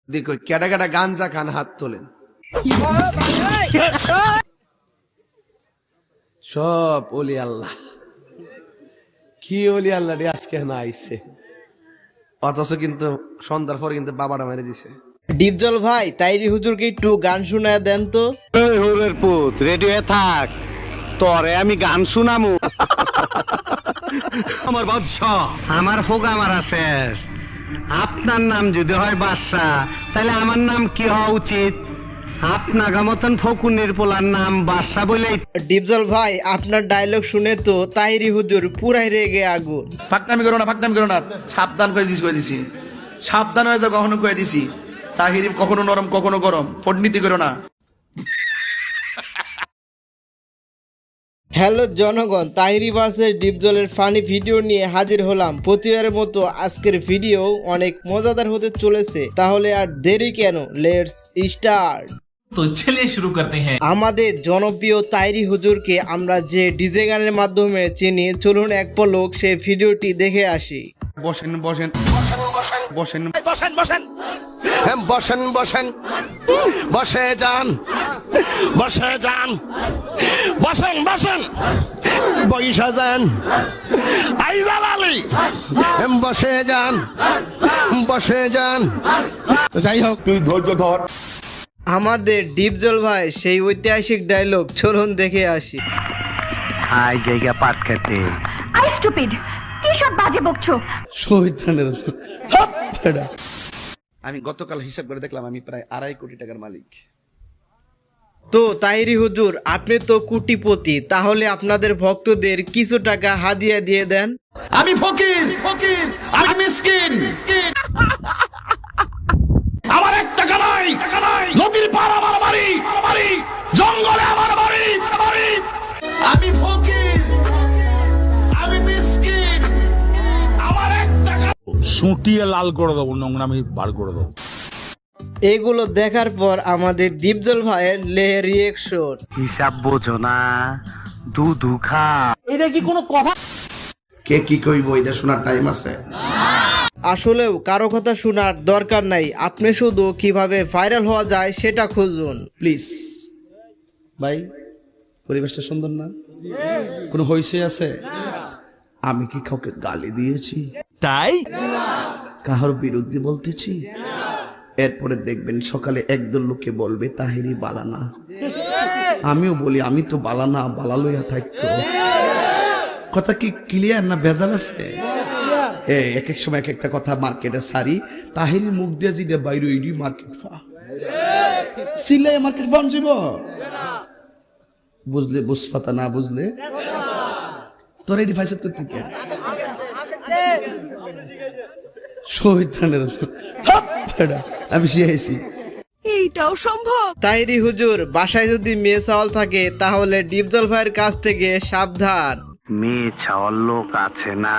দেখো কেডা কেডা গাঞ্জা খান হাত তোলেন। সব ওলি আল্লাহ। কি ওলি আল্লাহ রে আজকে না আইছে, অথচ কিন্তু সন্ধ্যার পর কিন্তু বাবাটা মেরে দিছে। ডিপজল ভাই তাইরি হুজুরকে একটু গান শোনায় দেন তো। হুরের পুত রেডি হয়ে থাক, তোরে আমি গান শুনামু। আমার বাদশাহ, আমার হোগা মারা শেষ। আপনার নাম যদি হয় বাদশাহ, তাহলে আমার নাম কি হওয়া উচিত? আপনার মতন ফকুনের পোলার নাম বাদশাহ বলে। ডিপজল ভাই আপনার ডায়লগ শুনে তো তাইরি হুজুর পুরাই রেগে আগুন। ফাঁকনামি করো না, ফাঁকনামি করো না, সাবধান করে দিছি, সাবধান হয়ে যাও, কখনো কয়ে দিছি। তাহিরি কখনো নরম কখনো গরম, ফটনীতি করো না। হ্যালো জনগণ, তাহিরি ভার্সেস ডিপজলের ফানি ভিডিও নিয়ে হাজির হলাম। প্রতিবারের মতো আজকের ভিডিও অনেক মজাদার হতে চলেছে, তাহলে আর দেরি কেন, লেটস স্টার্ট। তো চলিয়ে শুরু করতে হ্যাঁ। আমাদের জনপ্রিয় তাইরি হুজুরকে আমরা যে ডিজে গানের মাধ্যমে চিনি, চলুন এক পলক সেই ভিডিওটি দেখে আসি। বসেন বসেন বসেন বসেন বসেন বসেন বসেন বসে যান, বসে যান, বসেন বসেন, বৈশা যান, আইজাল আলী বসে যান, বসে যান। যাই হোক, তুই ধৈর্য ধর। আমাদের ডিপজল ভাই সেই ঐতিহাসিক ডায়লগ চলুন দেখে আসি। হাই জায়গা পাট খেতে আই স্টুপিড, কি সব বাজে বকছো? শহীদানের আমি গতকাল হিসাব করে দেখলাম আমি প্রায় 2.5 কোটি টাকার মালিক। তো তাহিরি হুজুর আপনি তো কোটিপতি, তাহলে আপনাদের ভক্তদের কিছু টাকা হাদিয়া দিয়ে দেন। আমি ফকির, আমি মিসকিন, আমার 1 টাকা নাই, নদীর পার আমার বাড়ি, জঙ্গলে আমার বাড়ি, আমি ফকির, আমি মিসকিন, আমার 1 টাকা। সুটিয়ে লাল করে দেবো, নোংরামি বার করে দেবো। এগুলো দেখার পর আমাদের ডিপজল ভাইয়ের রিয়েকশন। হিসাব বোঝো না, দুধু খা। কে কি কইব এটা শোনার টাইম আছে? আসলেও কারো কথা শোনার দরকার নাই, আপনি শুধু কিভাবে ভাইরাল হওয়া যায় সেটা খুঁজুন। প্লিজ ভাই, পরিবেশটা সুন্দর না? কোনো হইছে আছে? আমি কি কাউকে গালি দিয়েছি? তাই কাহার বিরুদ্ধে বলতেছি? এরপরে দেখবেন সকালে একদল লোকে বলবে তাহিরি বালানা। আমিও বলি আমি তো বালানা, বালা লইয়া থাকতো। কথা কি ক্লিয়ার না ভেজাল আছে? এক এক সময় এক একটা কথা মার্কেটে সারি, তাহিরি মুখ দিয়ে যেটা বাইরে ওইডি মার্কেট ফা সিলাই মার্কেট ফান যাব। বুঝলে বুঝপাতা, না বুঝলে তোর এই ডিভাইস করতে কে শহীদানের আমি শিখাইছি। এইটাও সম্ভব? তাহিরি হুজুর বাসায় যদি মেয়ে চাওয়াল থাকে তাহলে ডিপজল ভাইয়ের কাছ থেকে সাবধান। মেয়ে ছাওয়ার লোক আছে না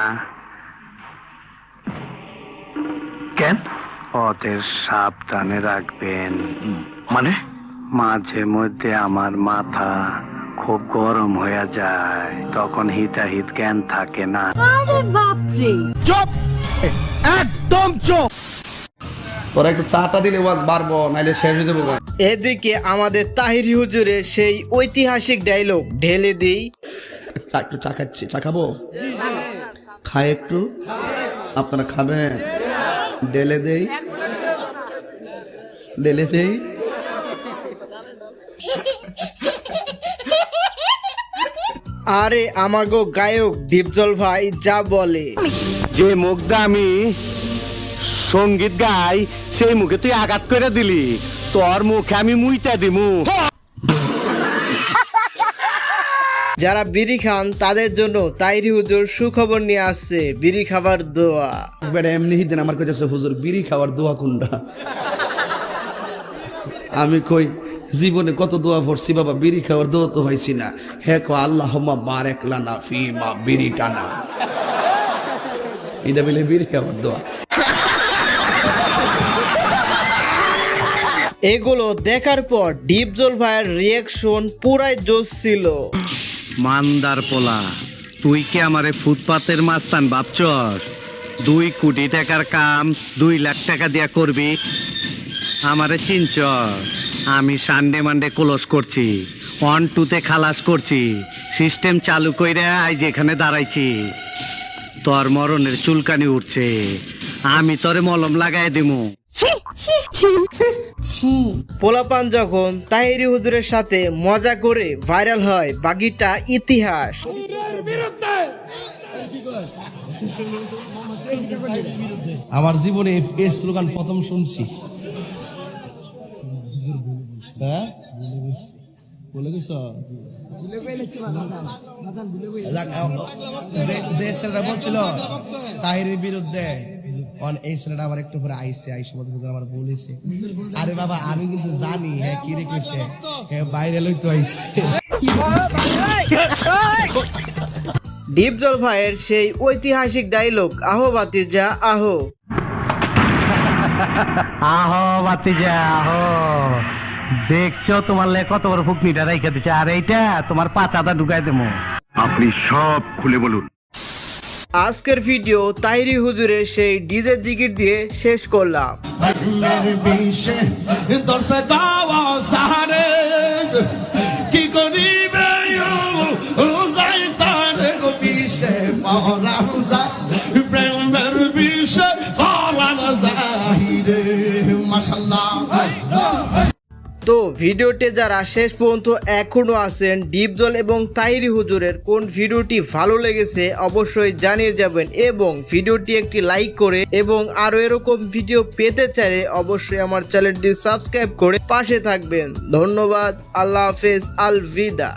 কেন? ওদের সাবধানে রাখবেন। মানে মাঝে মধ্যে আমার মাথা খুব গরম হয়ে যায়, তখন হিতাহিত জ্ঞান থাকে না। আরে বাপরে, চুপ, একদম চুপ। তোরা একটু চাটা দিলে ওয়াজ বাড়বো, নাইলে শেষ হয়ে যাবো। এদিকে আমাদের তাহিরি হুজুরের সেই ঐতিহাসিক ডায়লগ ঢেলে দিই। একটু চা খাচ্ছি, চা খাবো? খাই একটু, আপনারা খাবেন? ঢেলে দেই, ঢেলে দেই। আরে আমাগো গায়ক ডিপজল ভাই যা বলে। যে মুখটা আমি সঙ্গীত গাই, সেই মুখে তুই আঘাত করে দিলি, তোর মুখে আমি মুইটা দিমু। যারা বিড়ি খান তাদের জন্য তাহিরি হুজুর সুখবর নিয়ে আসছে, বিড়ি খাবার দোয়া। বেটা এমনি দিন আমার কাছে হুজুর বিড়ি খাওয়ার দোয়া কোনটা? আমি কই জীবনে কত দোয়া পড়ছি বাবা, বিড়ি খাওয়ার দোয়া তো হয়েছি না। হে কো আল্লাহুম্মা বারিক লানা ফিমা বিড়ি টানা, এটা বলে বিড়ি খাওয়ার দোয়া। এগুলো দেখার পর ডিপজল ভাইয়ের রিয়েকশন পুরাই জোশ ছিল। মান্দার পোলা, তুই কি আমারে ফুটপাতের মাস্তান ভাবছস? 2 কোটি টাকার কাম 2 লাখ টাকা দিয়া করবি? আমারে চিনচ? আমি সানডে মানডে ক্লোজ করছি, 1 2 খালাস করছি, সিস্টেম চালু কইরা আজ এখানে দাঁড়াইছি। তোর মরণের চুলকানি উঠছে, আমি তোরে মলম লাগাই দিমু। পোলাপান যখন তাহিরি হুজুরের সাথে মজা করে ভাইরাল হয়, বাকিটা ইতিহাস। আমার জীবনে এই স্লোগান প্রথম শুনছি। হ্যাঁ বলে গেছ যে ছেলেটা বলছিল তাহিরের বিরুদ্ধে, এই ছেলেটা আবার একটু পরে আইসে আমার বলেছে, আরে বাবা আমি কিন্তু জানি হ্যাঁ কি রেখেছে, বাইরে লইতো আইসে। ডিপজল ভাইয়ের সেই ঐতিহাসিক ডায়লগ, আহো বাতিজা আহো। আহো বাতিজা আহো, দেখছো তোমার লে কত বড় ফুকনিটা রাইখা দিচ্ছে, আর এইটা তোমার পাচাটা ঢুকাই দেবো। আপনি সব খুলে বলুন। আজকের ভিডিও তাহিরি হুজুরের সেই ডিজে জিকির দিয়ে শেষ করলাম। কি করিবে প্রেমের বিষে মাশাআল্লাহ। তো ভিডিওটি যারা শেষ পর্যন্ত এখনো আছেন, ডিপজল এবং তাহিরি হুজুরের কোন ভিডিওটি ভালো লেগেছে অবশ্যই জানিয়ে যাবেন, এবং ভিডিওটি একটি লাইক করে এবং আরো এরকম ভিডিও পেতে চাইলে অবশ্যই আমার চ্যানেলটি সাবস্ক্রাইব করে পাশে থাকবেন। ধন্যবাদ, আল্লাহ হাফেজ, আলভিদা।